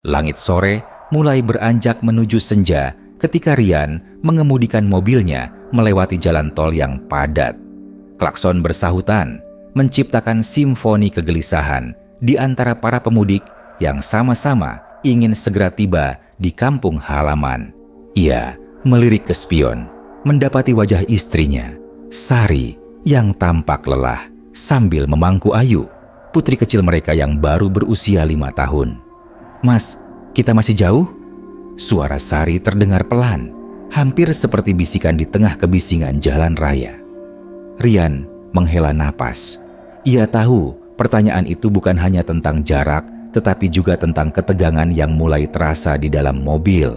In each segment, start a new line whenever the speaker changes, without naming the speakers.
Langit sore mulai beranjak menuju senja ketika Rian mengemudikan mobilnya melewati jalan tol yang padat. Klakson bersahutan, menciptakan simfoni kegelisahan di antara para pemudik yang sama-sama ingin segera tiba di kampung halaman. Ia melirik ke spion, mendapati wajah istrinya, Sari, yang tampak lelah sambil memangku Ayu, putri kecil mereka yang baru berusia 5 tahun. "Mas, kita masih jauh?" Suara Sari terdengar pelan, hampir seperti bisikan di tengah kebisingan jalan raya. Rian menghela napas. Ia tahu pertanyaan itu bukan hanya tentang jarak, tetapi juga tentang ketegangan yang mulai terasa di dalam mobil.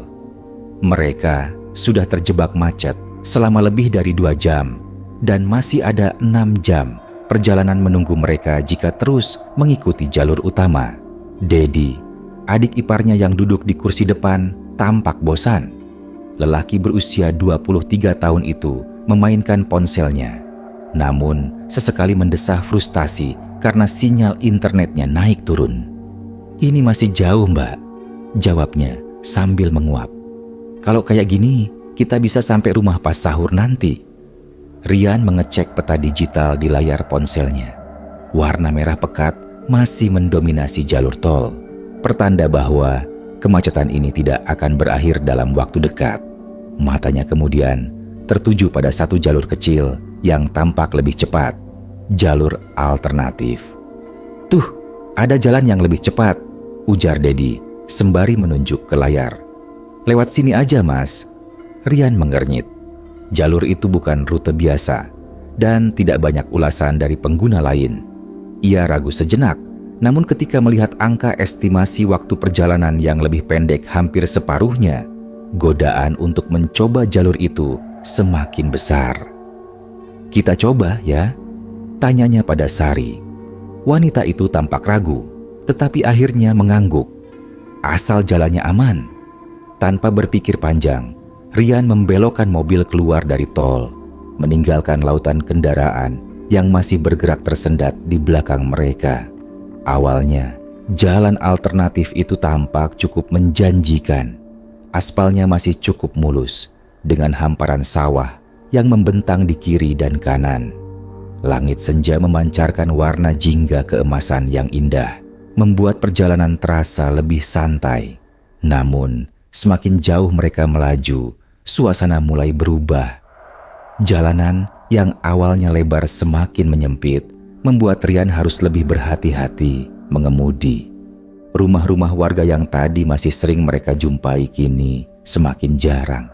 Mereka sudah terjebak macet selama lebih dari 2 jam, dan masih ada 6 jam perjalanan menunggu mereka jika terus mengikuti jalur utama. Dedi, adik iparnya yang duduk di kursi depan, tampak bosan. Lelaki berusia 23 tahun itu memainkan ponselnya. Namun, sesekali mendesah frustasi karena sinyal internetnya naik turun. "Ini masih jauh, Mbak," jawabnya sambil menguap. "Kalau kayak gini, kita bisa sampai rumah pas sahur nanti." Rian mengecek peta digital di layar ponselnya. Warna merah pekat masih mendominasi jalur tol, pertanda bahwa kemacetan ini tidak akan berakhir dalam waktu dekat. Matanya kemudian tertuju pada satu jalur kecil yang tampak lebih cepat, jalur alternatif. "Tuh, ada jalan yang lebih cepat," ujar Dedi sembari menunjuk ke layar. "Lewat sini aja, Mas." Rian mengernyit. Jalur itu bukan rute biasa dan tidak banyak ulasan dari pengguna lain. Ia ragu sejenak, namun ketika melihat angka estimasi waktu perjalanan yang lebih pendek hampir separuhnya, godaan untuk mencoba jalur itu semakin besar. "Kita coba ya?" tanyanya pada Sari. Wanita itu tampak ragu, tetapi akhirnya mengangguk. Asal jalannya aman. Tanpa berpikir panjang, Rian membelokkan mobil keluar dari tol, meninggalkan lautan kendaraan yang masih bergerak tersendat di belakang mereka. Awalnya, jalan alternatif itu tampak cukup menjanjikan. Aspalnya masih cukup mulus, dengan hamparan sawah yang membentang di kiri dan kanan. Langit senja memancarkan warna jingga keemasan yang indah, membuat perjalanan terasa lebih santai. Namun, semakin jauh mereka melaju, suasana mulai berubah. Jalanan yang awalnya lebar semakin menyempit, membuat Rian harus lebih berhati-hati mengemudi. Rumah-rumah warga yang tadi masih sering mereka jumpai kini semakin jarang.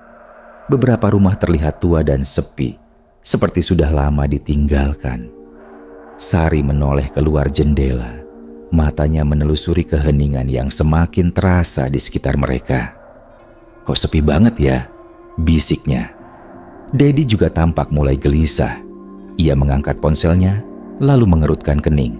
Beberapa rumah terlihat tua dan sepi, seperti sudah lama ditinggalkan. Sari menoleh keluar jendela, matanya menelusuri keheningan yang semakin terasa di sekitar mereka. "Kok sepi banget ya?" bisiknya. Dedi juga tampak mulai gelisah. Ia mengangkat ponselnya, lalu mengerutkan kening.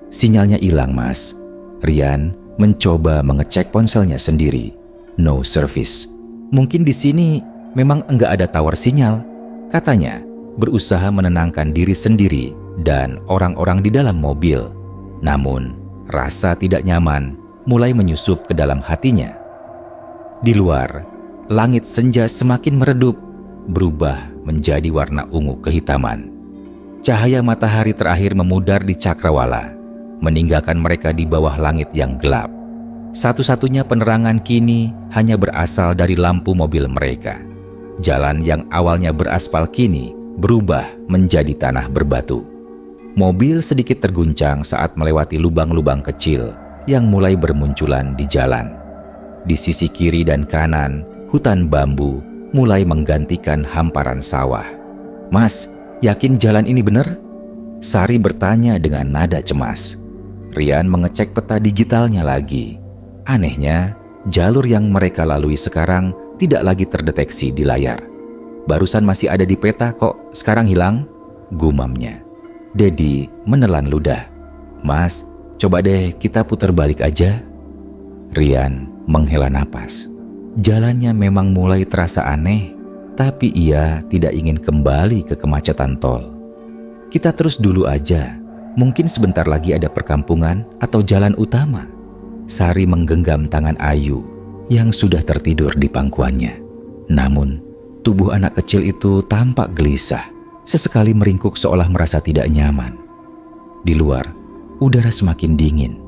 "Sinyalnya hilang, Mas." Rian mencoba mengecek ponselnya sendiri. "No service." "Mungkin di sini memang enggak ada tower sinyal," katanya, berusaha menenangkan diri sendiri dan orang-orang di dalam mobil. Namun, rasa tidak nyaman mulai menyusup ke dalam hatinya. Di luar, langit senja semakin meredup, berubah menjadi warna ungu kehitaman. Cahaya matahari terakhir memudar di cakrawala, meninggalkan mereka di bawah langit yang gelap. Satu-satunya penerangan kini hanya berasal dari lampu mobil mereka. Jalan yang awalnya beraspal kini berubah menjadi tanah berbatu. Mobil sedikit terguncang saat melewati lubang-lubang kecil yang mulai bermunculan di jalan. Di sisi kiri dan kanan, hutan bambu mulai menggantikan hamparan sawah. "Mas, yakin jalan ini benar?" Sari bertanya dengan nada cemas. Rian mengecek peta digitalnya lagi. Anehnya, jalur yang mereka lalui sekarang tidak lagi terdeteksi di layar. "Barusan masih ada di peta kok, sekarang hilang?" gumamnya. Dedi menelan ludah. "Mas, coba deh kita putar balik aja." Rian menghela napas. Jalannya memang mulai terasa aneh, tapi ia tidak ingin kembali ke kemacetan tol. "Kita terus dulu aja, mungkin sebentar lagi ada perkampungan atau jalan utama." Sari menggenggam tangan Ayu yang sudah tertidur di pangkuannya. Namun, tubuh anak kecil itu tampak gelisah, sesekali meringkuk seolah merasa tidak nyaman. Di luar, udara semakin dingin.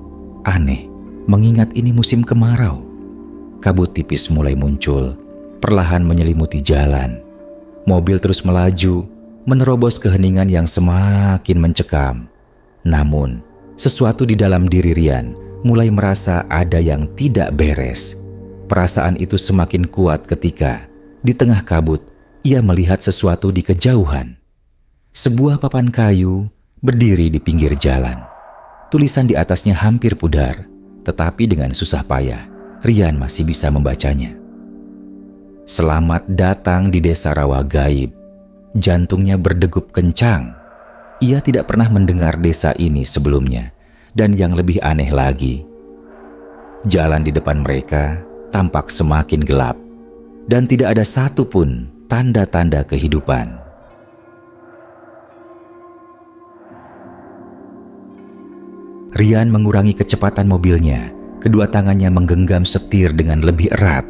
Aneh, mengingat ini musim kemarau. Kabut tipis mulai muncul, perlahan menyelimuti jalan. Mobil terus melaju, menerobos keheningan yang semakin mencekam. Namun, sesuatu di dalam diri Rian mulai merasa ada yang tidak beres. Perasaan itu semakin kuat ketika, di tengah kabut, ia melihat sesuatu di kejauhan. Sebuah papan kayu berdiri di pinggir jalan. Tulisan di atasnya hampir pudar, tetapi dengan susah payah, Rian masih bisa membacanya. Selamat datang di desa rawa gaib. Jantungnya berdegup kencang. Ia tidak pernah mendengar desa ini sebelumnya, dan yang lebih aneh lagi, jalan di depan mereka tampak semakin gelap, dan tidak ada satupun tanda-tanda kehidupan. Rian mengurangi kecepatan mobilnya, kedua tangannya menggenggam setir dengan lebih erat.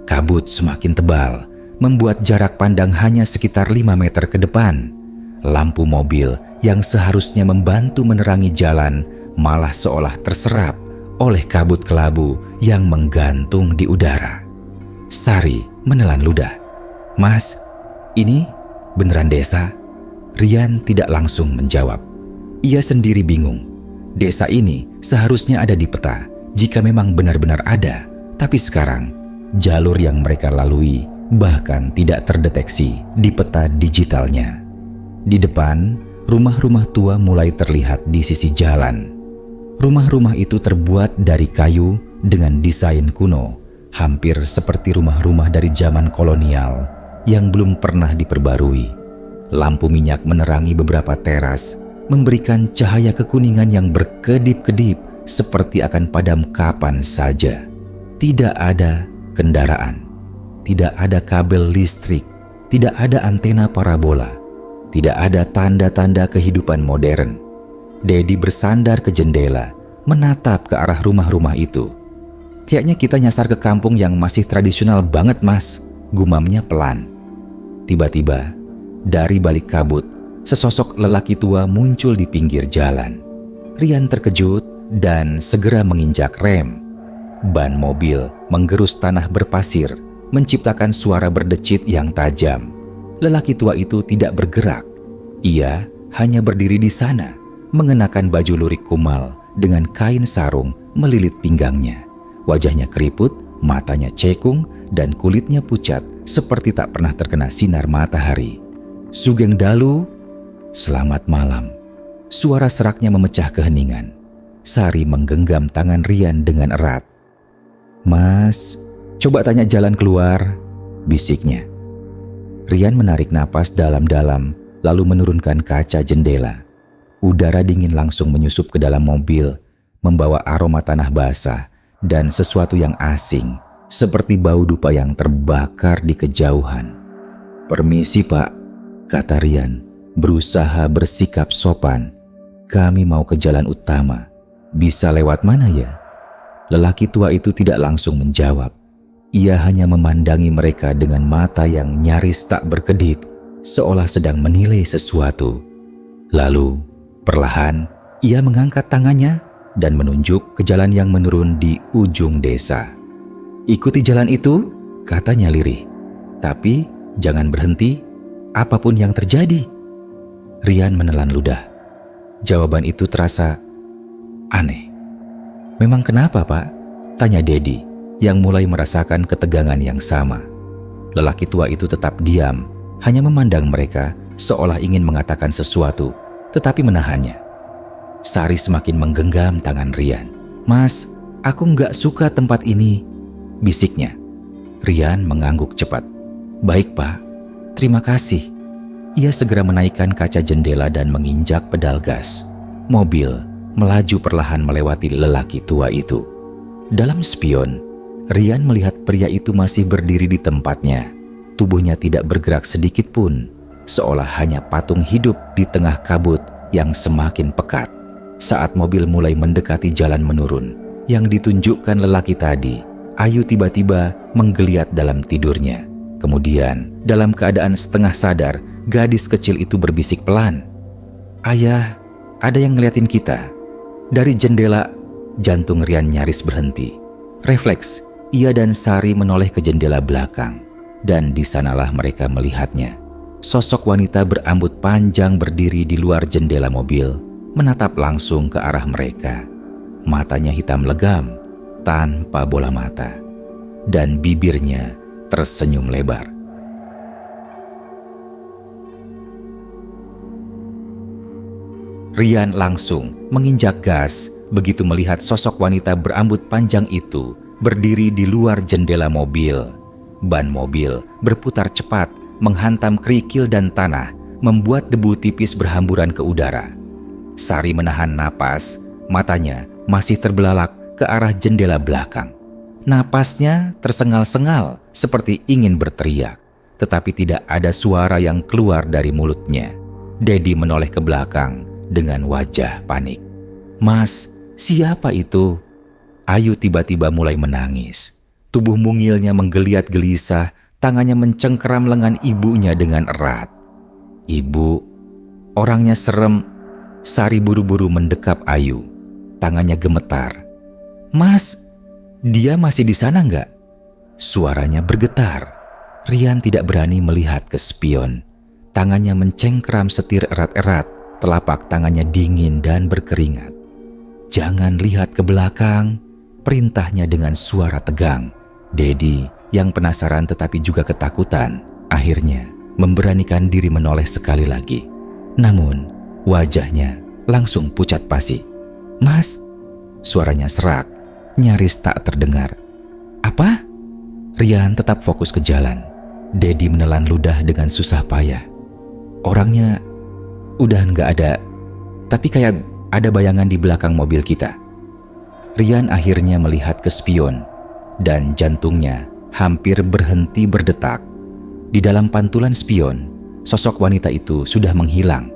Kabut semakin tebal, membuat jarak pandang hanya sekitar 5 meter ke depan. Lampu mobil yang seharusnya membantu menerangi jalan malah seolah terserap oleh kabut kelabu yang menggantung di udara. Sari menelan ludah. "Mas, ini beneran desa?" Rian tidak langsung menjawab. Ia sendiri bingung. Desa ini seharusnya ada di peta jika memang benar-benar ada, tapi sekarang jalur yang mereka lalui bahkan tidak terdeteksi di peta digitalnya. Di depan, rumah-rumah tua mulai terlihat di sisi jalan. Rumah-rumah itu terbuat dari kayu dengan desain kuno, hampir seperti rumah-rumah dari zaman kolonial yang belum pernah diperbarui. Lampu minyak menerangi beberapa teras, memberikan cahaya kekuningan yang berkedip-kedip seperti akan padam kapan saja. Tidak ada kendaraan, tidak ada kabel listrik, tidak ada antena parabola, tidak ada tanda-tanda kehidupan modern. Dedi bersandar ke jendela, menatap ke arah rumah-rumah itu. "Kayaknya kita nyasar ke kampung yang masih tradisional banget, Mas," gumamnya pelan. Tiba-tiba, dari balik kabut, sesosok lelaki tua muncul di pinggir jalan. Rian terkejut dan segera menginjak rem. Ban mobil menggerus tanah berpasir, menciptakan suara berdecit yang tajam. Lelaki tua itu tidak bergerak. Ia hanya berdiri di sana, mengenakan baju lurik kumal dengan kain sarung melilit pinggangnya. Wajahnya keriput, matanya cekung, dan kulitnya pucat seperti tak pernah terkena sinar matahari. "Sugeng Dalu, selamat malam." Suara seraknya memecah keheningan. Sari menggenggam tangan Rian dengan erat. "Mas, coba tanya jalan keluar," bisiknya. Rian menarik napas dalam-dalam, lalu menurunkan kaca jendela. Udara dingin langsung menyusup ke dalam mobil, membawa aroma tanah basah dan sesuatu yang asing, seperti bau dupa yang terbakar di kejauhan. "Permisi, Pak," kata Rian, berusaha bersikap sopan. "Kami mau ke jalan utama. Bisa lewat mana ya?" Lelaki tua itu tidak langsung menjawab. Ia hanya memandangi mereka dengan mata yang nyaris tak berkedip, seolah sedang menilai sesuatu. Lalu, perlahan, ia mengangkat tangannya dan menunjuk ke jalan yang menurun di ujung desa. "Ikuti jalan itu," katanya lirih. "Tapi jangan berhenti, apapun yang terjadi." Rian menelan ludah. Jawaban itu terasa aneh. "Memang kenapa, Pak?" tanya Dedi, yang mulai merasakan ketegangan yang sama. Lelaki tua itu tetap diam, hanya memandang mereka seolah ingin mengatakan sesuatu, tetapi menahannya. Sari semakin menggenggam tangan Rian. "Mas, aku nggak suka tempat ini," bisiknya. Rian mengangguk cepat. "Baik, Pak. Terima kasih." Ia segera menaikkan kaca jendela dan menginjak pedal gas. Mobil melaju perlahan melewati lelaki tua itu. Dalam spion, Rian melihat pria itu masih berdiri di tempatnya. Tubuhnya tidak bergerak sedikit pun, seolah hanya patung hidup di tengah kabut yang semakin pekat. Saat mobil mulai mendekati jalan menurun, yang ditunjukkan lelaki tadi, Ayu tiba-tiba menggeliat dalam tidurnya. Kemudian, dalam keadaan setengah sadar, gadis kecil itu berbisik pelan. "Ayah, ada yang ngeliatin kita." Dari jendela, jantung Rian nyaris berhenti. Refleks, ia dan Sari menoleh ke jendela belakang. Dan di sanalah mereka melihatnya. Sosok wanita berambut panjang berdiri di luar jendela mobil, menatap langsung ke arah mereka. Matanya hitam legam, tanpa bola mata. Dan bibirnya tersenyum lebar. Rian langsung menginjak gas begitu melihat sosok wanita berambut panjang itu berdiri di luar jendela mobil. Ban mobil berputar cepat menghantam kerikil dan tanah, membuat debu tipis berhamburan ke udara. Sari menahan napas, matanya masih terbelalak ke arah jendela belakang. Napasnya tersengal-sengal seperti ingin berteriak, tetapi tidak ada suara yang keluar dari mulutnya. Dedi menoleh ke belakang dengan wajah panik. "Mas, siapa itu?" Ayu tiba-tiba mulai menangis. Tubuh mungilnya menggeliat gelisah, tangannya mencengkeram lengan ibunya dengan erat. "Ibu," orangnya serem. Sari buru-buru mendekap Ayu. Tangannya gemetar. "Mas, dia masih di sana nggak?" Suaranya bergetar. Rian tidak berani melihat ke spion. Tangannya mencengkeram setir erat-erat, telapak tangannya dingin dan berkeringat. "Jangan lihat ke belakang," perintahnya dengan suara tegang. Dedi yang penasaran tetapi juga ketakutan, akhirnya memberanikan diri menoleh sekali lagi. Namun, wajahnya langsung pucat pasi. "Mas," suaranya serak, nyaris tak terdengar. "Apa?" Rian tetap fokus ke jalan. Dedi menelan ludah dengan susah payah. "Orangnya udah nggak ada, tapi kayak ada bayangan di belakang mobil kita." Rian akhirnya melihat ke spion dan jantungnya hampir berhenti berdetak. Di dalam pantulan spion, sosok wanita itu sudah menghilang.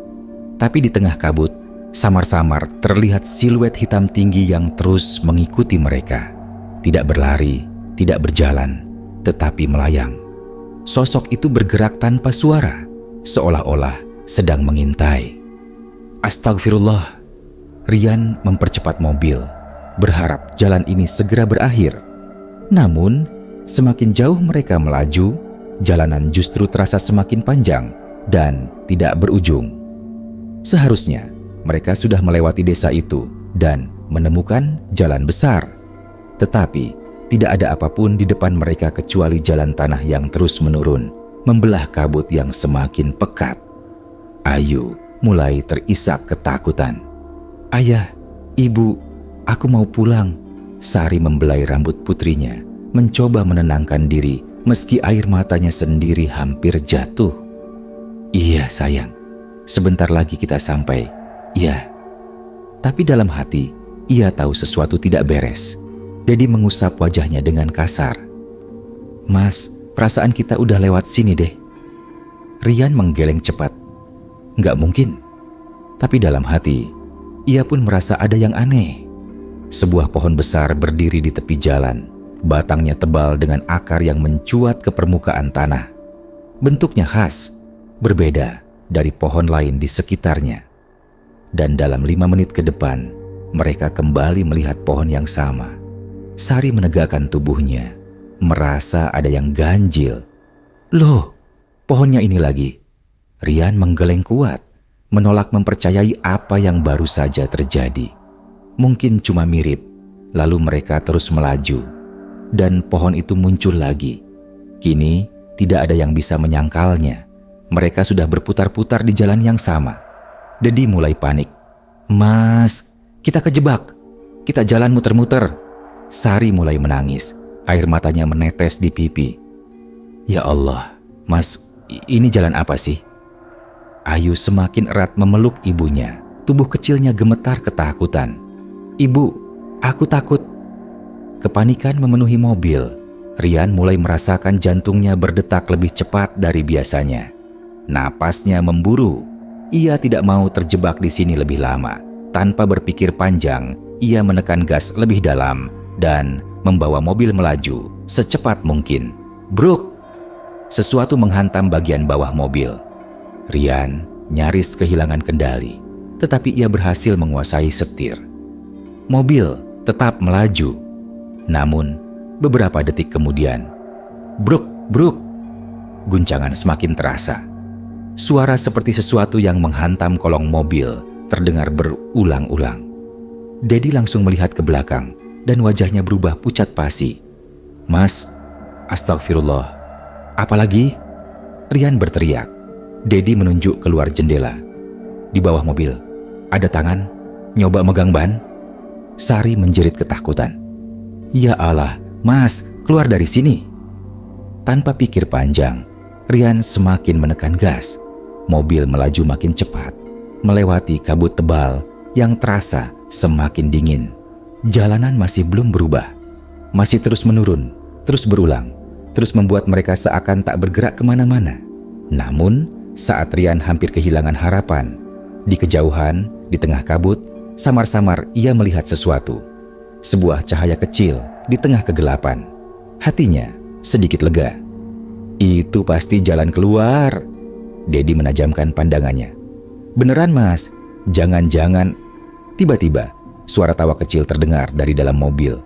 Tapi di tengah kabut, samar-samar terlihat siluet hitam tinggi yang terus mengikuti mereka. Tidak berlari, tidak berjalan, tetapi melayang. Sosok itu bergerak tanpa suara, seolah-olah sedang mengintai. Astagfirullah. Rian mempercepat mobil, berharap jalan ini segera berakhir. Namun, semakin jauh mereka melaju, jalanan justru terasa semakin panjang dan tidak berujung. Seharusnya mereka sudah melewati desa itu dan menemukan jalan besar. Tetapi tidak ada apapun di depan mereka kecuali jalan tanah yang terus menurun, membelah kabut yang semakin pekat. Ayu mulai terisak ketakutan. "Ayah, ibu, aku mau pulang." Sari membelai rambut putrinya, mencoba menenangkan diri meski air matanya sendiri hampir jatuh. "Iya sayang, sebentar lagi kita sampai." "Iya." Tapi dalam hati, ia tahu sesuatu tidak beres. Dedi mengusap wajahnya dengan kasar. "Mas, perasaan kita udah lewat sini deh." Rian menggeleng cepat. Nggak mungkin. Tapi dalam hati, ia pun merasa ada yang aneh. Sebuah pohon besar berdiri di tepi jalan. Batangnya tebal dengan akar yang mencuat ke permukaan tanah. Bentuknya khas, berbeda dari pohon lain di sekitarnya. Dan dalam 5 menit ke depan, mereka kembali melihat pohon yang sama. Sari menegakkan tubuhnya, merasa ada yang ganjil. "Loh, pohonnya ini lagi." Rian menggeleng kuat, menolak mempercayai apa yang baru saja terjadi. Mungkin cuma mirip, lalu mereka terus melaju. Dan pohon itu muncul lagi. Kini tidak ada yang bisa menyangkalnya. Mereka sudah berputar-putar di jalan yang sama. Dedi mulai panik. "Mas, kita kejebak. Kita jalan muter-muter." Sari mulai menangis. Air matanya menetes di pipi. "Ya Allah, Mas, ini jalan apa sih?" Ayu semakin erat memeluk ibunya. Tubuh kecilnya gemetar ketakutan. "Ibu, aku takut." Kepanikan memenuhi mobil. Rian mulai merasakan jantungnya berdetak lebih cepat dari biasanya. Napasnya memburu. Ia tidak mau terjebak di sini lebih lama. Tanpa berpikir panjang, ia menekan gas lebih dalam dan membawa mobil melaju secepat mungkin. Bruk! Sesuatu menghantam bagian bawah mobil. Rian nyaris kehilangan kendali, tetapi ia berhasil menguasai setir. Mobil tetap melaju. Namun, beberapa detik kemudian, bruk, bruk! Guncangan semakin terasa. Suara seperti sesuatu yang menghantam kolong mobil terdengar berulang-ulang. Dedi langsung melihat ke belakang dan wajahnya berubah pucat pasi. "Mas, astagfirullah. Apalagi?" Rian berteriak. Dedi menunjuk keluar jendela. "Di bawah mobil, ada tangan, nyoba megang ban." Sari menjerit ketakutan. "Ya Allah, Mas, keluar dari sini." Tanpa pikir panjang, Rian semakin menekan gas. Mobil melaju makin cepat, melewati kabut tebal yang terasa semakin dingin. Jalanan masih belum berubah, masih terus menurun, terus berulang, terus membuat mereka seakan tak bergerak kemana-mana. Namun, saat Rian hampir kehilangan harapan, di kejauhan, di tengah kabut, samar-samar ia melihat sesuatu. Sebuah cahaya kecil di tengah kegelapan. Hatinya sedikit lega. "Itu pasti jalan keluar." Dedi menajamkan pandangannya. "Beneran, Mas? Jangan-jangan..." Tiba-tiba, suara tawa kecil terdengar dari dalam mobil.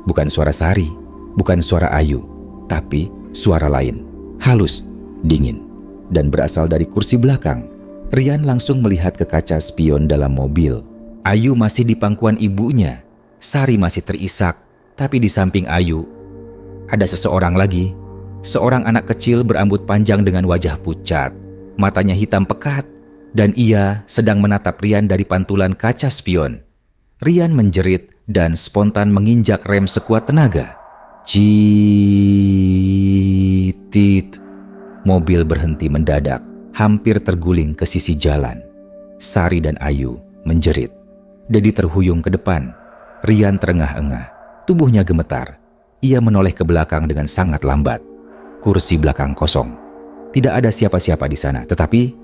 Bukan suara Sari, bukan suara Ayu, tapi suara lain. Halus, dingin, dan berasal dari kursi belakang. Rian langsung melihat ke kaca spion dalam mobil. Ayu masih di pangkuan ibunya. Sari masih terisak, tapi di samping Ayu ada seseorang lagi. Seorang anak kecil berambut panjang dengan wajah pucat. Matanya hitam pekat, dan ia sedang menatap Rian dari pantulan kaca spion. Rian menjerit dan spontan menginjak rem sekuat tenaga. Citit. Mobil berhenti mendadak, hampir terguling ke sisi jalan. Sari dan Ayu menjerit. Dedi terhuyung ke depan. Rian terengah-engah, tubuhnya gemetar. Ia menoleh ke belakang dengan sangat lambat. Kursi belakang kosong. Tidak ada siapa-siapa di sana, tetapi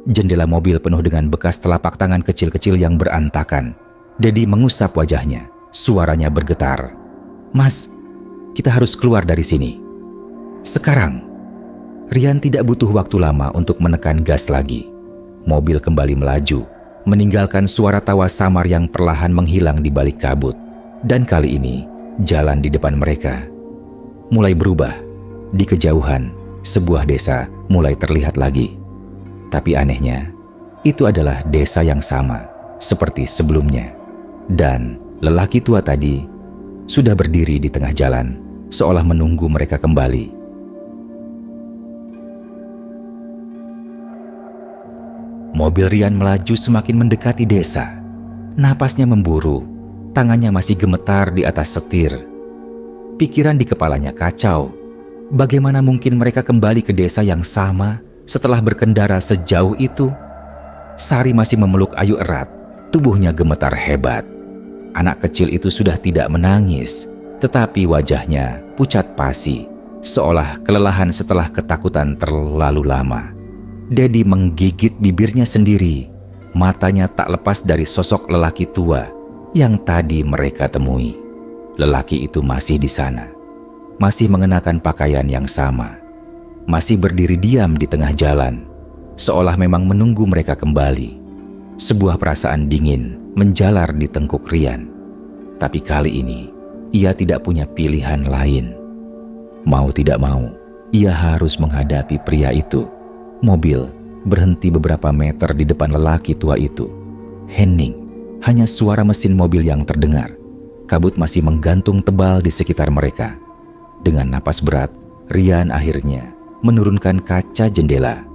jendela mobil penuh dengan bekas telapak tangan kecil-kecil yang berantakan. Dedi mengusap wajahnya. Suaranya bergetar. "Mas, kita harus keluar dari sini. Sekarang." Rian tidak butuh waktu lama untuk menekan gas lagi. Mobil kembali melaju, meninggalkan suara tawa samar yang perlahan menghilang di balik kabut. Dan kali ini, jalan di depan mereka mulai berubah. Di kejauhan, sebuah desa mulai terlihat lagi. Tapi anehnya, itu adalah desa yang sama seperti sebelumnya. Dan lelaki tua tadi sudah berdiri di tengah jalan, seolah menunggu mereka kembali. Mobil Rian melaju semakin mendekati desa. Napasnya memburu, tangannya masih gemetar di atas setir. Pikiran di kepalanya kacau. Bagaimana mungkin mereka kembali ke desa yang sama setelah berkendara sejauh itu? Sari masih memeluk Ayu erat, tubuhnya gemetar hebat. Anak kecil itu sudah tidak menangis, tetapi wajahnya pucat pasi, seolah kelelahan setelah ketakutan terlalu lama. Dedi menggigit bibirnya sendiri. Matanya tak lepas dari sosok lelaki tua yang tadi mereka temui. Lelaki itu masih di sana. Masih mengenakan pakaian yang sama, masih berdiri diam di tengah jalan, seolah memang menunggu mereka kembali. Sebuah perasaan dingin menjalar di tengkuk Rian. Tapi kali ini, ia tidak punya pilihan lain. Mau tidak mau, ia harus menghadapi pria itu. Mobil berhenti beberapa meter di depan lelaki tua itu. Hening, hanya suara mesin mobil yang terdengar. Kabut masih menggantung tebal di sekitar mereka. Dengan napas berat, Rian akhirnya menurunkan kaca jendela.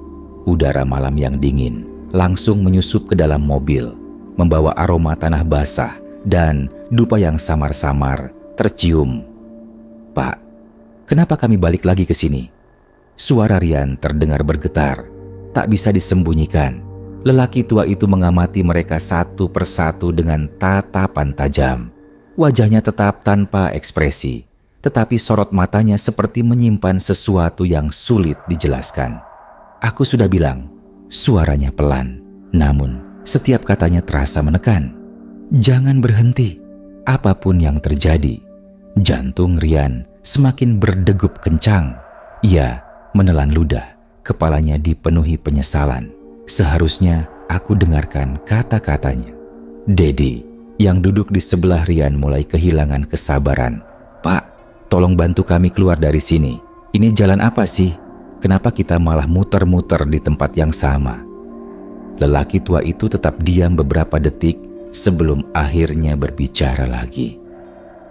Udara malam yang dingin langsung menyusup ke dalam mobil, membawa aroma tanah basah dan dupa yang samar-samar tercium. "Pak, kenapa kami balik lagi ke sini?" Suara Rian terdengar bergetar, tak bisa disembunyikan. Lelaki tua itu mengamati mereka satu persatu dengan tatapan tajam. Wajahnya tetap tanpa ekspresi, tetapi sorot matanya seperti menyimpan sesuatu yang sulit dijelaskan. "Aku sudah bilang," suaranya pelan, namun setiap katanya terasa menekan. "Jangan berhenti. apapun yang terjadi. Jantung Rian semakin berdegup kencang. Ia menelan ludah, kepalanya dipenuhi penyesalan. Seharusnya aku dengarkan kata-katanya. Dedi yang duduk di sebelah Rian mulai kehilangan kesabaran. "Pak, tolong bantu kami keluar dari sini. Ini jalan apa sih? Kenapa kita malah muter-muter di tempat yang sama?" Lelaki tua itu tetap diam beberapa detik sebelum akhirnya berbicara lagi.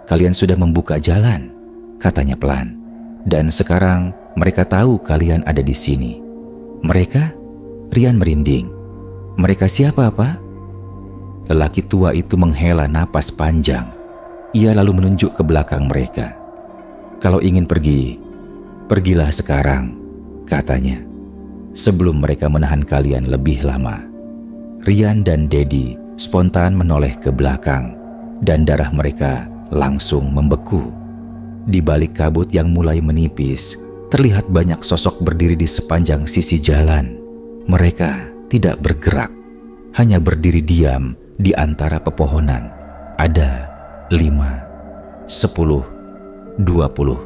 "Kalian sudah membuka jalan," katanya pelan. "Dan sekarang mereka tahu kalian ada di sini." "Mereka?" Rian merinding. "Mereka siapa, Pak?" Lelaki tua itu menghela napas panjang. Ia lalu menunjuk ke belakang mereka. "Kalau ingin pergi, pergilah sekarang," katanya, "sebelum mereka menahan kalian lebih lama." Rian dan Dedi spontan menoleh ke belakang dan darah mereka langsung membeku. Di balik kabut yang mulai menipis, terlihat banyak sosok berdiri di sepanjang sisi jalan. Mereka tidak bergerak, hanya berdiri diam di antara pepohonan. Ada 5, 10, 20.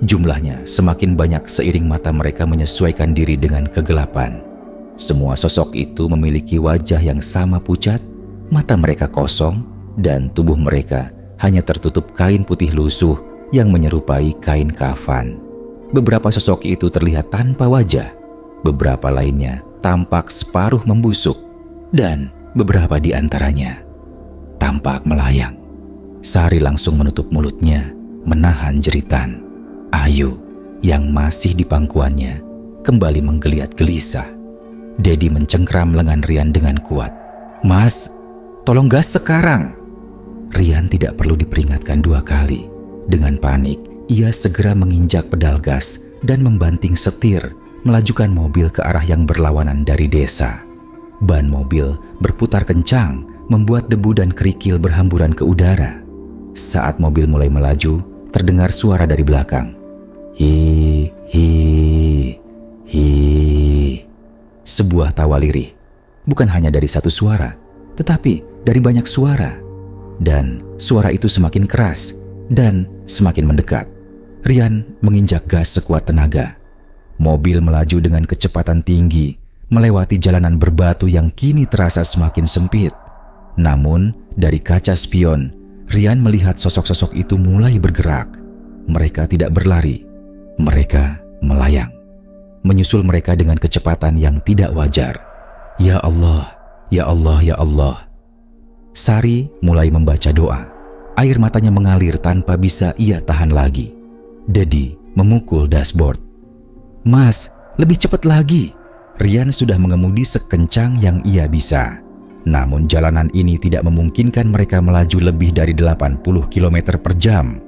Jumlahnya semakin banyak seiring mata mereka menyesuaikan diri dengan kegelapan. Semua sosok itu memiliki wajah yang sama pucat, mata mereka kosong, dan tubuh mereka hanya tertutup kain putih lusuh yang menyerupai kain kafan. Beberapa sosok itu terlihat tanpa wajah, beberapa lainnya tampak separuh membusuk, dan beberapa di antaranya tampak melayang. Sari langsung menutup mulutnya, menahan jeritan. Ayu yang masih di pangkuannya kembali menggeliat gelisah. Dedi mencengkram lengan Rian dengan kuat. "Mas, tolong gas sekarang." Rian tidak perlu diperingatkan 2 kali. Dengan panik, ia segera menginjak pedal gas dan membanting setir, melajukan mobil ke arah yang berlawanan dari desa. Ban mobil berputar kencang, membuat debu dan kerikil berhamburan ke udara. Saat mobil mulai melaju, terdengar suara dari belakang. "Hi, hi, hi." Sebuah tawa lirih. Bukan hanya dari satu suara, tetapi dari banyak suara. Dan suara itu semakin keras dan semakin mendekat. Rian menginjak gas sekuat tenaga. Mobil melaju dengan kecepatan tinggi, melewati jalanan berbatu yang kini terasa semakin sempit. Namun, dari kaca spion, Rian melihat sosok-sosok itu mulai bergerak. Mereka tidak berlari, mereka melayang, menyusul mereka dengan kecepatan yang tidak wajar. "Ya Allah, ya Allah, ya Allah." Sari mulai membaca doa. Air matanya mengalir tanpa bisa ia tahan lagi. Dedi memukul dashboard. "Mas, lebih cepat lagi." Rian sudah mengemudi sekencang yang ia bisa. Namun jalanan ini tidak memungkinkan mereka melaju lebih dari 80 km per jam.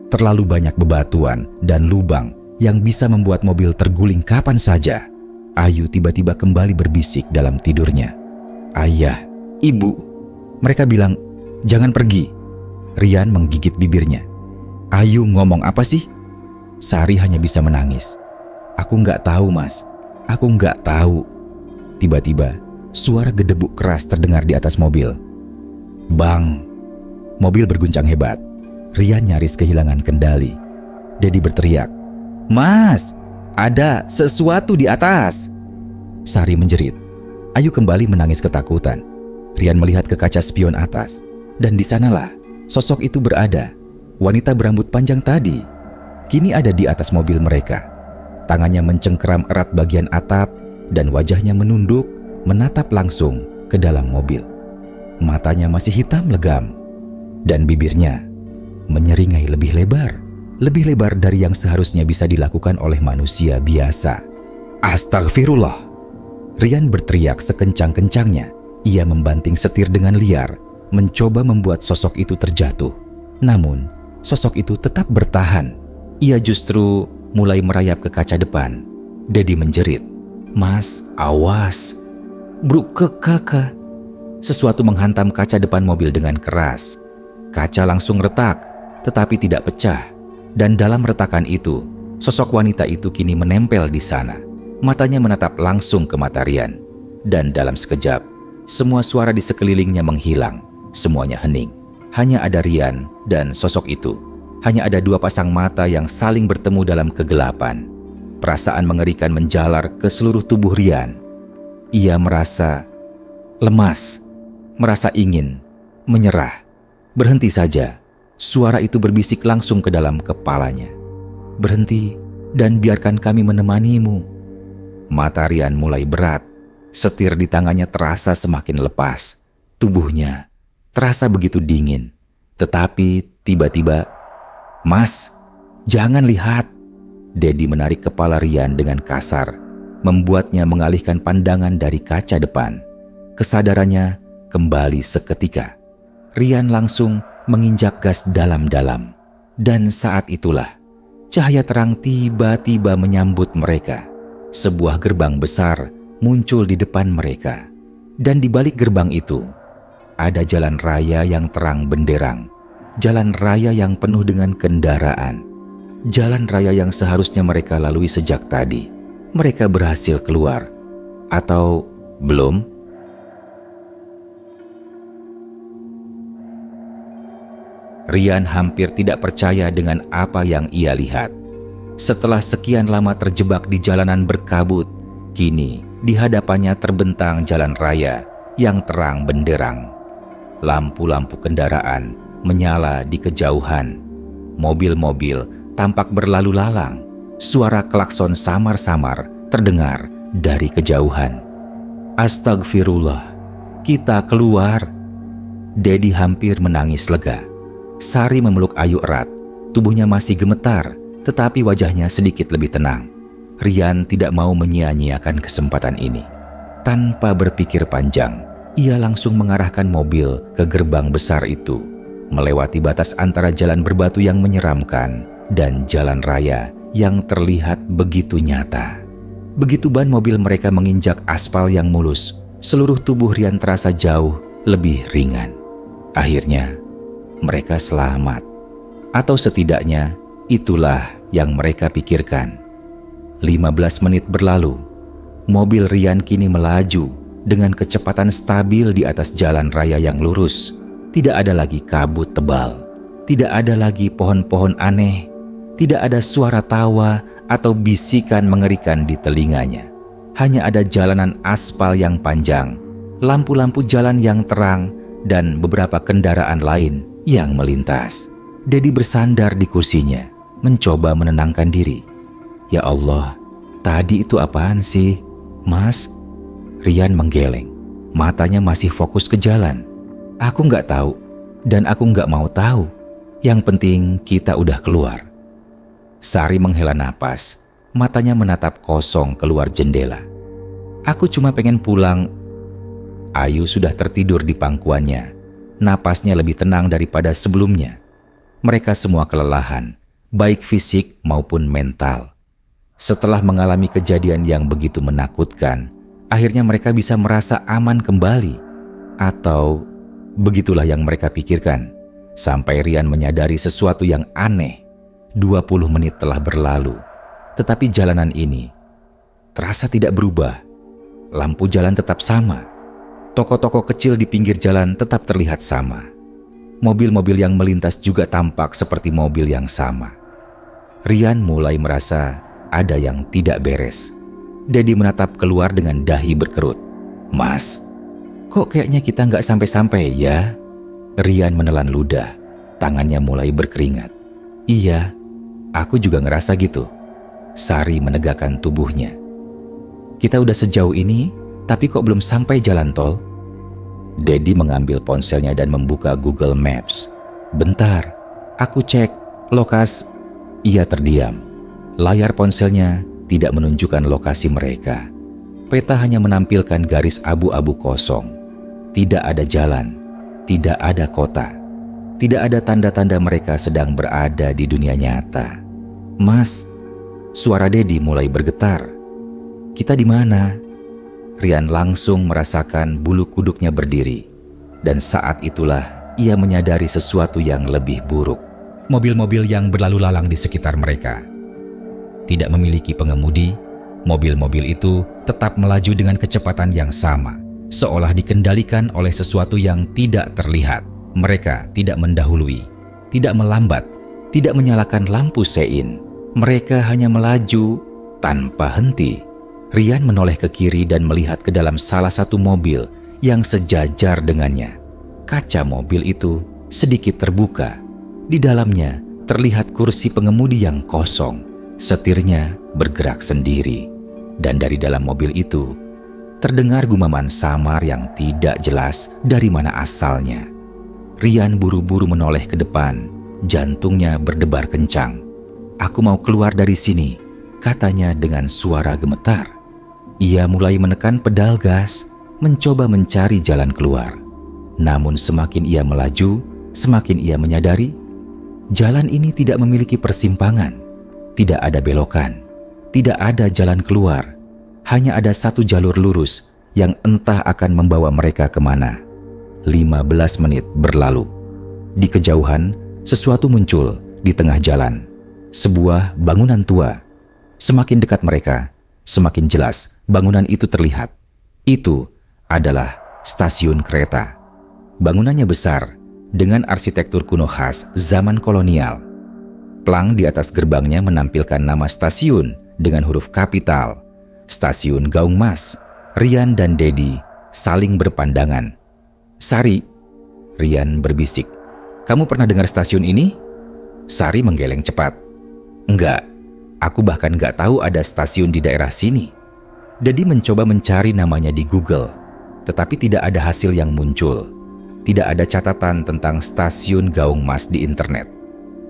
Terlalu banyak bebatuan dan lubang yang bisa membuat mobil terguling kapan saja. Ayu tiba-tiba kembali berbisik dalam tidurnya. "Ayah, Ibu." Mereka bilang, "Jangan pergi." Rian menggigit bibirnya. "Ayu ngomong apa sih?" Sari hanya bisa menangis. "Aku nggak tahu, Mas. Aku nggak tahu." Tiba-tiba, suara gedebuk keras terdengar di atas mobil. Bang! Mobil berguncang hebat. Rian nyaris kehilangan kendali. Dedi berteriak, "Mas, ada sesuatu di atas!" Sari menjerit. Ayu kembali menangis ketakutan. Rian melihat ke kaca spion atas, dan di sanalah sosok itu berada. Wanita berambut panjang tadi kini ada di atas mobil mereka. Tangannya mencengkeram erat bagian atap dan wajahnya menunduk menatap langsung ke dalam mobil. Matanya masih hitam legam dan bibirnya menyeringai lebih lebar dari yang seharusnya bisa dilakukan oleh manusia biasa. "Astagfirullah!" Rian berteriak sekencang-kencangnya. Ia membanting setir dengan liar, mencoba membuat sosok itu terjatuh. Namun, sosok itu tetap bertahan. Ia justru mulai merayap ke kaca depan. Dedi menjerit, "Mas, awas! Bruk ke kakak!" Sesuatu menghantam kaca depan mobil dengan keras. Kaca langsung retak, tetapi tidak pecah. Dan dalam retakan itu, sosok wanita itu kini menempel di sana. Matanya menatap langsung ke mata Rian. Dan dalam sekejap, semua suara di sekelilingnya menghilang. Semuanya hening. hanya ada Rian dan sosok itu. Hanya ada dua pasang mata yang saling bertemu dalam kegelapan. Perasaan mengerikan menjalar ke seluruh tubuh Rian. Ia merasa lemas, merasa ingin menyerah. Berhenti saja. Suara itu berbisik langsung ke dalam kepalanya. Berhenti dan biarkan kami menemanimu. Mata Rian mulai berat. Setir di tangannya terasa semakin lepas. Tubuhnya terasa begitu dingin. Tetapi tiba-tiba, "Mas, jangan lihat." Dedi menarik kepala Rian dengan kasar, membuatnya mengalihkan pandangan dari kaca depan. Kesadarannya kembali seketika. Rian langsung menginjak gas dalam-dalam. Dan saat itulah, cahaya terang tiba-tiba menyambut mereka. Sebuah gerbang besar muncul di depan mereka. Dan di balik gerbang itu, ada jalan raya yang terang benderang. Jalan raya yang penuh dengan kendaraan. Jalan raya yang seharusnya mereka lalui sejak tadi. Mereka berhasil keluar. Atau belum? Rian hampir tidak percaya dengan apa yang ia lihat. Setelah sekian lama terjebak di jalanan berkabut, kini di hadapannya terbentang jalan raya yang terang benderang. Lampu-lampu kendaraan menyala di kejauhan. Mobil-mobil tampak berlalu lalang. Suara klakson samar-samar terdengar dari kejauhan. Astagfirullah, kita keluar. Dedi hampir menangis lega. Sari memeluk Ayu erat. Tubuhnya masih gemetar, tetapi wajahnya sedikit lebih tenang. Rian tidak mau menyia-nyiakan kesempatan ini. Tanpa berpikir panjang, ia langsung mengarahkan mobil ke gerbang besar itu, melewati batas antara jalan berbatu yang menyeramkan dan jalan raya yang terlihat begitu nyata. Begitu ban mobil mereka menginjak aspal yang mulus, seluruh tubuh Rian terasa jauh lebih ringan. Akhirnya, mereka selamat. Atau setidaknya, itulah yang mereka pikirkan. 15 menit berlalu, mobil Rian kini melaju dengan kecepatan stabil di atas jalan raya yang lurus. Tidak ada lagi kabut tebal, tidak ada lagi pohon-pohon aneh, tidak ada suara tawa atau bisikan mengerikan di telinganya. Hanya ada jalanan aspal yang panjang, lampu-lampu jalan yang terang, dan beberapa kendaraan lain yang melintas. Dedi bersandar di kursinya, mencoba menenangkan diri. "Ya Allah, tadi itu apaan sih, Mas?" Rian menggeleng, matanya masih fokus ke jalan. "Aku nggak tahu, dan aku nggak mau tahu. Yang penting kita udah keluar." Sari menghela napas, matanya menatap kosong keluar jendela. "Aku cuma pengen pulang." Ayu sudah tertidur di pangkuannya. Napasnya lebih tenang daripada sebelumnya. Mereka semua kelelahan, baik fisik maupun mental. Setelah mengalami kejadian yang begitu menakutkan, akhirnya mereka bisa merasa aman kembali. Atau begitulah yang mereka pikirkan, sampai Rian menyadari sesuatu yang aneh. 20 menit telah berlalu, tetapi jalanan ini terasa tidak berubah. Lampu jalan tetap sama. Toko-toko kecil di pinggir jalan tetap terlihat sama. Mobil-mobil yang melintas juga tampak seperti mobil yang sama. Rian mulai merasa ada yang tidak beres. Dedi menatap keluar dengan dahi berkerut. "Mas, kok kayaknya kita nggak sampai-sampai ya?" Rian menelan ludah. Tangannya mulai berkeringat. "Iya, aku juga ngerasa gitu." Sari menegakkan tubuhnya. "Kita udah sejauh ini, tapi kok belum sampai jalan tol?" Dedi mengambil ponselnya dan membuka Google Maps. "Bentar, aku cek lokasi." Ia terdiam. Layar ponselnya tidak menunjukkan lokasi mereka. Peta hanya menampilkan garis abu-abu kosong. Tidak ada jalan, tidak ada kota. Tidak ada tanda-tanda mereka sedang berada di dunia nyata. "Mas," suara Dedi mulai bergetar. "Kita di mana?" Rian langsung merasakan bulu kuduknya berdiri. Dan saat itulah ia menyadari sesuatu yang lebih buruk. Mobil-mobil yang berlalu lalang di sekitar mereka tidak memiliki pengemudi. Mobil-mobil itu tetap melaju dengan kecepatan yang sama, seolah dikendalikan oleh sesuatu yang tidak terlihat. Mereka tidak mendahului, tidak melambat, tidak menyalakan lampu sein. Mereka hanya melaju tanpa henti. Rian menoleh ke kiri dan melihat ke dalam salah satu mobil yang sejajar dengannya. Kaca mobil itu sedikit terbuka. Di dalamnya terlihat kursi pengemudi yang kosong. Setirnya bergerak sendiri. Dan dari dalam mobil itu terdengar gumaman samar yang tidak jelas dari mana asalnya. Rian buru-buru menoleh ke depan. Jantungnya berdebar kencang. "Aku mau keluar dari sini," katanya dengan suara gemetar. Ia mulai menekan pedal gas, mencoba mencari jalan keluar. Namun semakin ia melaju, semakin ia menyadari jalan ini tidak memiliki persimpangan, tidak ada belokan, tidak ada jalan keluar. Hanya ada satu jalur lurus yang entah akan membawa mereka kemana. 15 menit berlalu. Di kejauhan, sesuatu muncul di tengah jalan. Sebuah bangunan tua. Semakin dekat mereka, semakin jelas bangunan itu terlihat. Itu adalah stasiun kereta. Bangunannya besar, dengan arsitektur kuno khas zaman kolonial. Plang di atas gerbangnya menampilkan nama stasiun dengan huruf kapital. Stasiun Gaung Mas. Rian dan Dedi saling berpandangan. "Sari," Rian berbisik, "kamu pernah dengar stasiun ini?" Sari menggeleng cepat. "Enggak, aku bahkan enggak tahu ada stasiun di daerah sini." Dedi mencoba mencari namanya di Google, tetapi tidak ada hasil yang muncul. Tidak ada catatan tentang stasiun Gaung Mas di internet.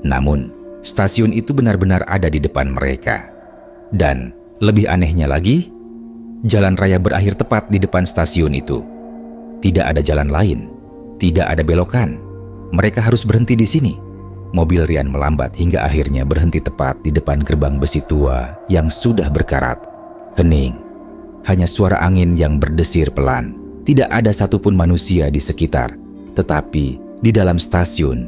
Namun, stasiun itu benar-benar ada di depan mereka. Dan lebih anehnya lagi, jalan raya berakhir tepat di depan stasiun itu. Tidak ada jalan lain, tidak ada belokan. Mereka harus berhenti di sini. Mobil Rian melambat hingga akhirnya berhenti tepat di depan gerbang besi tua yang sudah berkarat. Hening, hanya suara angin yang berdesir pelan. Tidak ada satupun manusia di sekitar. Tetapi di dalam stasiun,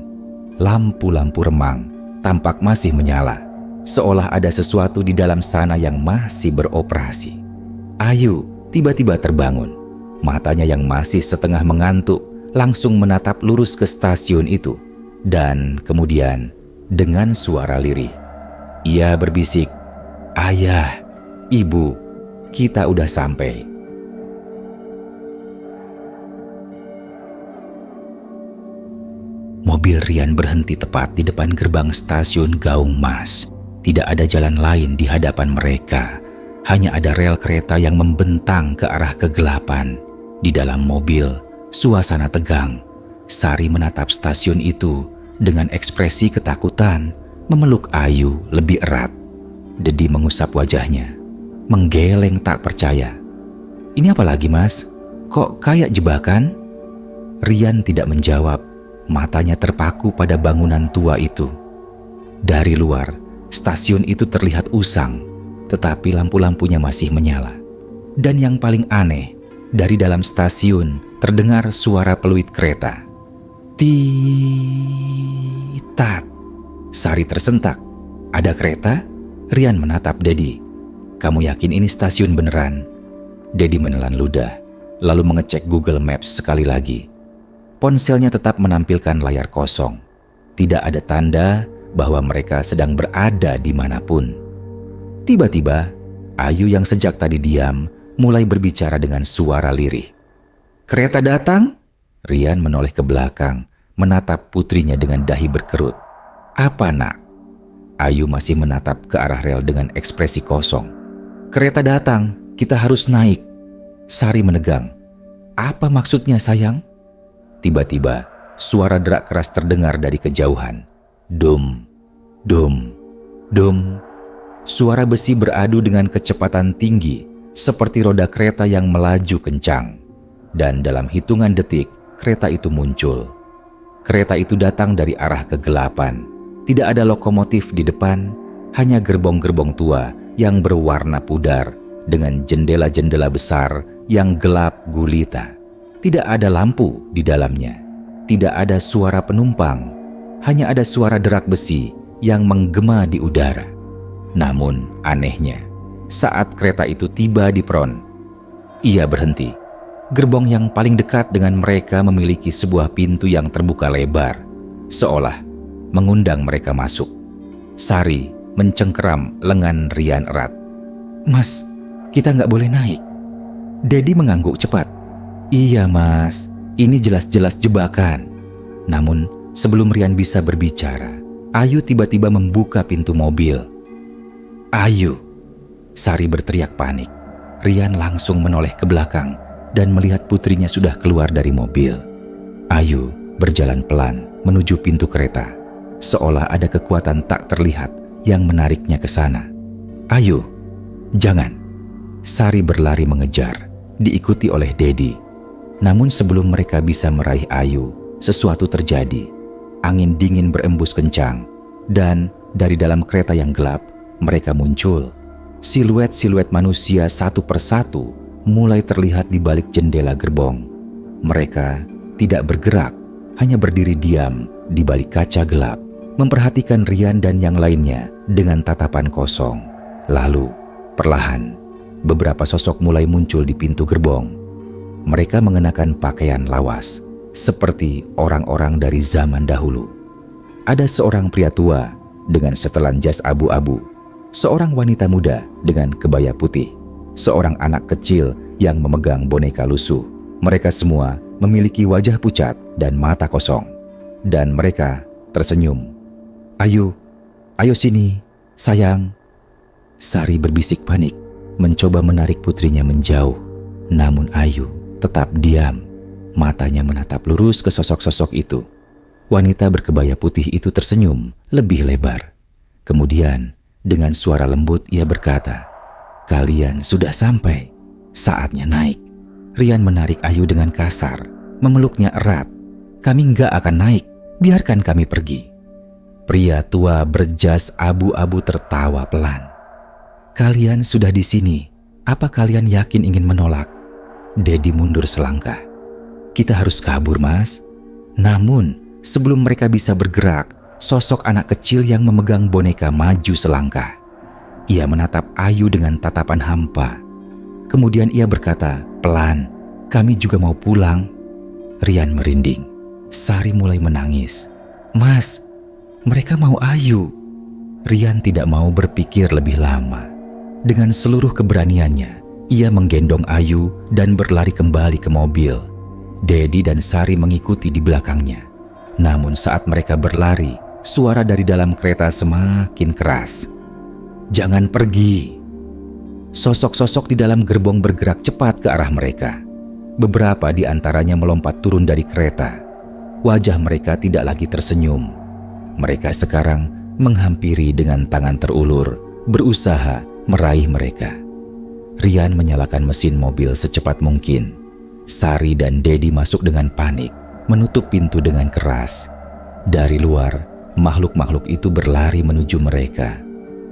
lampu-lampu remang tampak masih menyala. Seolah ada sesuatu di dalam sana yang masih beroperasi. Ayu tiba-tiba terbangun. Matanya yang masih setengah mengantuk langsung menatap lurus ke stasiun itu. Dan kemudian dengan suara lirih, ia berbisik, "Ayah, Ibu, kita udah sampai." Mobil Rian berhenti tepat di depan gerbang stasiun Gaung Mas. Tidak ada jalan lain di hadapan mereka. Hanya ada rel kereta yang membentang ke arah kegelapan. Di dalam mobil, suasana tegang. Sari menatap stasiun itu dengan ekspresi ketakutan, memeluk Ayu lebih erat. Dedi mengusap wajahnya, menggeleng tak percaya. "Ini apa lagi, Mas? Kok kayak jebakan?" Rian tidak menjawab. Matanya terpaku pada bangunan tua itu. Dari luar, stasiun itu terlihat usang, tetapi lampu-lampunya masih menyala. Dan yang paling aneh, dari dalam stasiun terdengar suara peluit kereta. Titat. Sari tersentak. "Ada kereta?" Rian menatap Dedi. "Kamu yakin ini stasiun beneran?" Dedi menelan ludah, lalu mengecek Google Maps sekali lagi. Ponselnya tetap menampilkan layar kosong. Tidak ada tanda bahwa mereka sedang berada dimanapun. Tiba-tiba, Ayu yang sejak tadi diam mulai berbicara dengan suara lirih. "Kereta datang?" Rian menoleh ke belakang, menatap putrinya dengan dahi berkerut. "Apa, Nak?" Ayu masih menatap ke arah rel dengan ekspresi kosong. "Kereta datang, kita harus naik." Sari menegang. "Apa maksudnya, sayang?" Tiba-tiba, suara derak keras terdengar dari kejauhan. Dum, dum, dum. Suara besi beradu dengan kecepatan tinggi, seperti roda kereta yang melaju kencang. Dan dalam hitungan detik, kereta itu muncul. Kereta itu datang dari arah kegelapan. Tidak ada lokomotif di depan, hanya gerbong-gerbong tua yang berwarna pudar dengan jendela-jendela besar yang gelap gulita. Tidak ada lampu di dalamnya. Tidak ada suara penumpang. Hanya ada suara derak besi yang menggema di udara. Namun anehnya, saat kereta itu tiba di peron, ia berhenti. Gerbong yang paling dekat dengan mereka memiliki sebuah pintu yang terbuka lebar, seolah mengundang mereka masuk. Sari mencengkeram lengan Rian erat. "Mas, kita nggak boleh naik." Dedi mengangguk cepat. "Iya mas, ini jelas-jelas jebakan." Namun sebelum Rian bisa berbicara, Ayu tiba-tiba membuka pintu mobil. "Ayu!" Sari berteriak panik. Rian langsung menoleh ke belakang dan melihat putrinya sudah keluar dari mobil. Ayu berjalan pelan menuju pintu kereta, seolah ada kekuatan tak terlihat yang menariknya ke sana. "Ayu, jangan!" Sari berlari mengejar, diikuti oleh Dedi. Namun sebelum mereka bisa meraih Ayu, sesuatu terjadi. Angin dingin berembus kencang, dan dari dalam kereta yang gelap, mereka muncul. Siluet-siluet manusia satu persatu mulai terlihat di balik jendela gerbong. Mereka tidak bergerak, hanya berdiri diam di balik kaca gelap, memperhatikan Rian dan yang lainnya dengan tatapan kosong. Lalu, perlahan, beberapa sosok mulai muncul di pintu gerbong. Mereka mengenakan pakaian lawas, seperti orang-orang dari zaman dahulu. Ada seorang pria tua dengan setelan jas abu-abu, seorang wanita muda dengan kebaya putih, seorang anak kecil yang memegang boneka lusuh. Mereka semua memiliki wajah pucat dan mata kosong, dan mereka tersenyum. "Ayu, ayo sini, sayang." Sari berbisik panik, mencoba menarik putrinya menjauh. Namun Ayu tetap diam, matanya menatap lurus ke sosok-sosok itu. Wanita berkebaya putih itu tersenyum lebih lebar. Kemudian, dengan suara lembut ia berkata, "Kalian sudah sampai, saatnya naik." Rian menarik Ayu dengan kasar, memeluknya erat. "Kami nggak akan naik, biarkan kami pergi." Pria tua berjas abu-abu tertawa pelan. "Kalian sudah di sini, apa kalian yakin ingin menolak?" Dedi mundur selangkah. "Kita harus kabur, Mas." Namun, sebelum mereka bisa bergerak, sosok anak kecil yang memegang boneka maju selangkah. Ia menatap Ayu dengan tatapan hampa. Kemudian ia berkata, pelan, "Kami juga mau pulang." Rian merinding. Sari mulai menangis. "Mas, mereka mau Ayu." Rian tidak mau berpikir lebih lama. Dengan seluruh keberaniannya, ia menggendong Ayu dan berlari kembali ke mobil. Dedi dan Sari mengikuti di belakangnya. Namun saat mereka berlari, suara dari dalam kereta semakin keras. "Jangan pergi." Sosok-sosok di dalam gerbong bergerak cepat ke arah mereka. Beberapa di antaranya melompat turun dari kereta. Wajah mereka tidak lagi tersenyum. Mereka sekarang menghampiri dengan tangan terulur, berusaha meraih mereka. Rian menyalakan mesin mobil secepat mungkin. Sari dan Dedi masuk dengan panik, menutup pintu dengan keras. Dari luar, makhluk-makhluk itu berlari menuju mereka.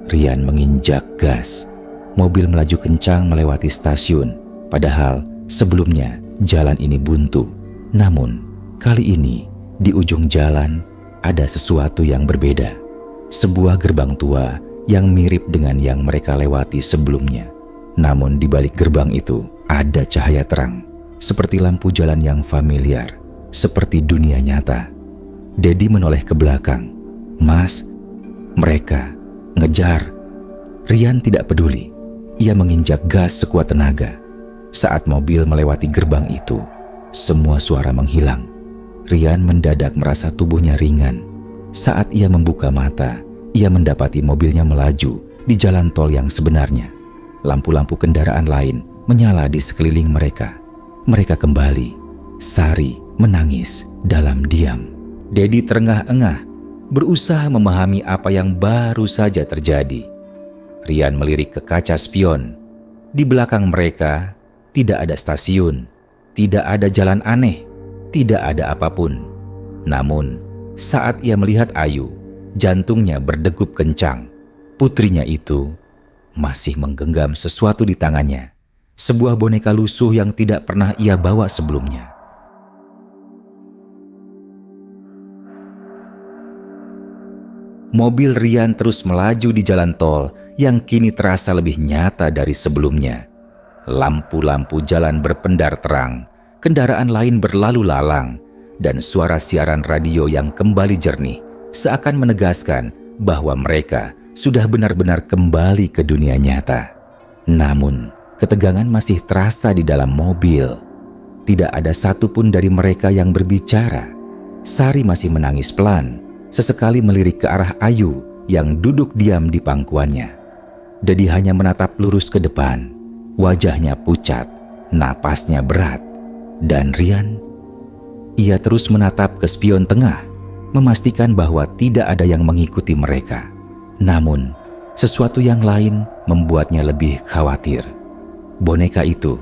Rian menginjak gas. Mobil melaju kencang melewati stasiun, padahal sebelumnya jalan ini buntu. Namun, kali ini di ujung jalan ada sesuatu yang berbeda. Sebuah gerbang tua yang mirip dengan yang mereka lewati sebelumnya. Namun di balik gerbang itu ada cahaya terang, seperti lampu jalan yang familiar, seperti dunia nyata. Dedi menoleh ke belakang. "Mas, mereka ngejar." Rian tidak peduli. Ia menginjak gas sekuat tenaga. Saat mobil melewati gerbang itu, semua suara menghilang. Rian mendadak merasa tubuhnya ringan. Saat ia membuka mata, ia mendapati mobilnya melaju di jalan tol yang sebenarnya. Lampu-lampu kendaraan lain menyala di sekeliling mereka. Mereka kembali. Sari menangis dalam diam. Dedi terengah-engah, berusaha memahami apa yang baru saja terjadi. Rian melirik ke kaca spion. Di belakang mereka tidak ada stasiun, tidak ada jalan aneh, tidak ada apapun. Namun, saat ia melihat Ayu, jantungnya berdegup kencang. Putrinya itu masih menggenggam sesuatu di tangannya. Sebuah boneka lusuh yang tidak pernah ia bawa sebelumnya. Mobil Rian terus melaju di jalan tol yang kini terasa lebih nyata dari sebelumnya. Lampu-lampu jalan berpendar terang, kendaraan lain berlalu lalang, dan suara siaran radio yang kembali jernih seakan menegaskan bahwa mereka sudah benar-benar kembali ke dunia nyata. Namun, ketegangan masih terasa di dalam mobil. Tidak ada satupun dari mereka yang berbicara. Sari masih menangis pelan, sesekali melirik ke arah Ayu yang duduk diam di pangkuannya. Dedi hanya menatap lurus ke depan. Wajahnya pucat, napasnya berat. Dan Rian, ia terus menatap ke spion tengah, memastikan bahwa tidak ada yang mengikuti mereka. Namun, sesuatu yang lain membuatnya lebih khawatir. Boneka itu,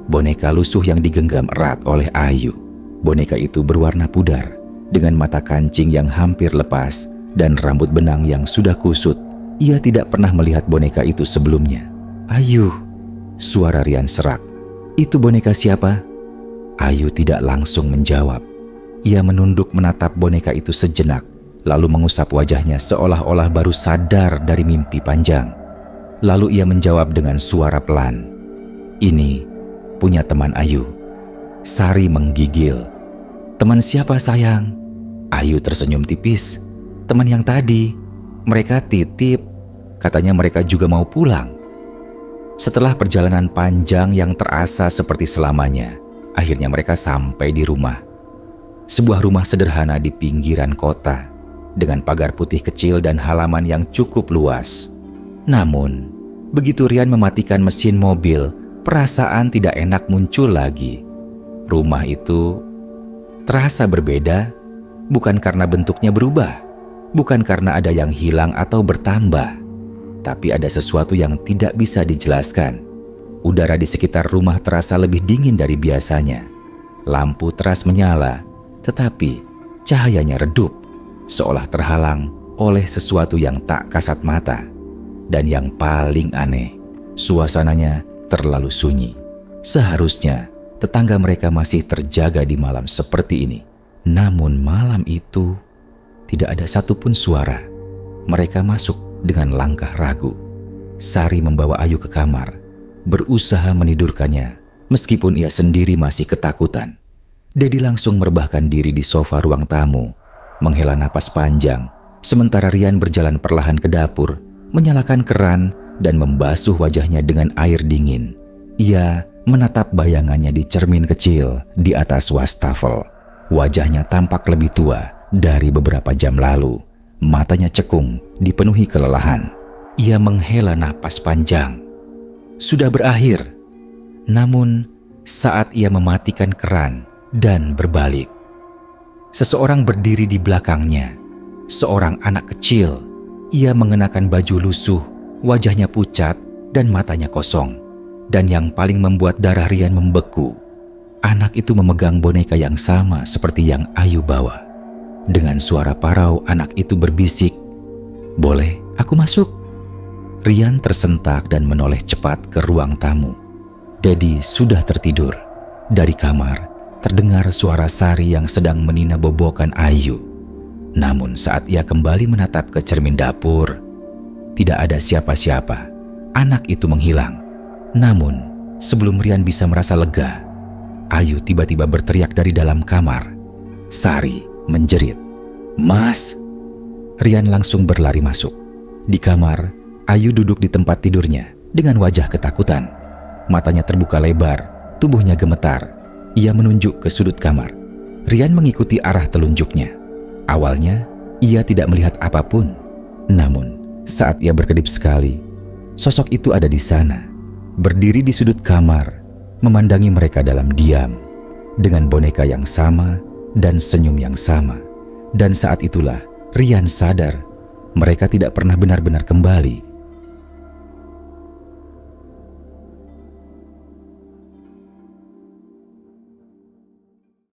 boneka lusuh yang digenggam erat oleh Ayu. Boneka itu berwarna pudar, dengan mata kancing yang hampir lepas dan rambut benang yang sudah kusut. Ia tidak pernah melihat boneka itu sebelumnya. "Ayu," suara Rian serak. "Itu boneka siapa?" Ayu tidak langsung menjawab. Ia menunduk menatap boneka itu sejenak, lalu mengusap wajahnya seolah-olah baru sadar dari mimpi panjang. Lalu ia menjawab dengan suara pelan, "Ini punya teman Ayu." Sari menggigil. "Teman siapa, sayang?" Ayu tersenyum tipis. "Teman yang tadi. Mereka titip. Katanya mereka juga mau pulang." Setelah perjalanan panjang yang terasa seperti selamanya, akhirnya mereka sampai di rumah. Sebuah rumah sederhana di pinggiran kota, dengan pagar putih kecil dan halaman yang cukup luas. Namun, begitu Rian mematikan mesin mobil, perasaan tidak enak muncul lagi. Rumah itu terasa berbeda, bukan karena bentuknya berubah, bukan karena ada yang hilang atau bertambah, tapi ada sesuatu yang tidak bisa dijelaskan. Udara di sekitar rumah terasa lebih dingin dari biasanya. Lampu teras menyala, tetapi cahayanya redup, seolah terhalang oleh sesuatu yang tak kasat mata. Dan yang paling aneh, suasananya terlalu sunyi. Seharusnya tetangga mereka masih terjaga di malam seperti ini. Namun malam itu tidak ada satupun suara. Mereka masuk dengan langkah ragu. Sari membawa Ayu ke kamar, berusaha menidurkannya meskipun ia sendiri masih ketakutan. Dedi langsung merebahkan diri di sofa ruang tamu, menghela napas panjang, sementara Rian berjalan perlahan ke dapur, menyalakan keran dan membasuh wajahnya dengan air dingin. Ia menatap bayangannya di cermin kecil di atas wastafel. Wajahnya tampak lebih tua dari beberapa jam lalu. Matanya cekung, dipenuhi kelelahan. Ia menghela napas panjang. Sudah berakhir. Namun, saat ia mematikan keran dan berbalik, seseorang berdiri di belakangnya. Seorang anak kecil. Ia mengenakan baju lusuh, wajahnya pucat dan matanya kosong. Dan yang paling membuat darah Rian membeku, anak itu memegang boneka yang sama seperti yang Ayu bawa. Dengan suara parau, anak itu berbisik, "Boleh aku masuk?" Rian tersentak dan menoleh cepat ke ruang tamu. Dedi sudah tertidur. Dari kamar terdengar suara Sari yang sedang menina bobokan Ayu. Namun saat ia kembali menatap ke cermin dapur, tidak ada siapa-siapa. Anak itu menghilang. Namun sebelum Rian bisa merasa lega, Ayu tiba-tiba berteriak dari dalam kamar. Sari menjerit, "Mas!" Rian langsung berlari masuk. Di kamar, Ayu duduk di tempat tidurnya dengan wajah ketakutan. Matanya terbuka lebar, tubuhnya gemetar. Ia menunjuk ke sudut kamar. Rian mengikuti arah telunjuknya. Awalnya, ia tidak melihat apapun. Namun, saat ia berkedip sekali, sosok itu ada di sana, berdiri di sudut kamar, memandangi mereka dalam diam, dengan boneka yang sama dan senyum yang sama. Dan saat itulah Rian sadar mereka tidak pernah benar-benar kembali.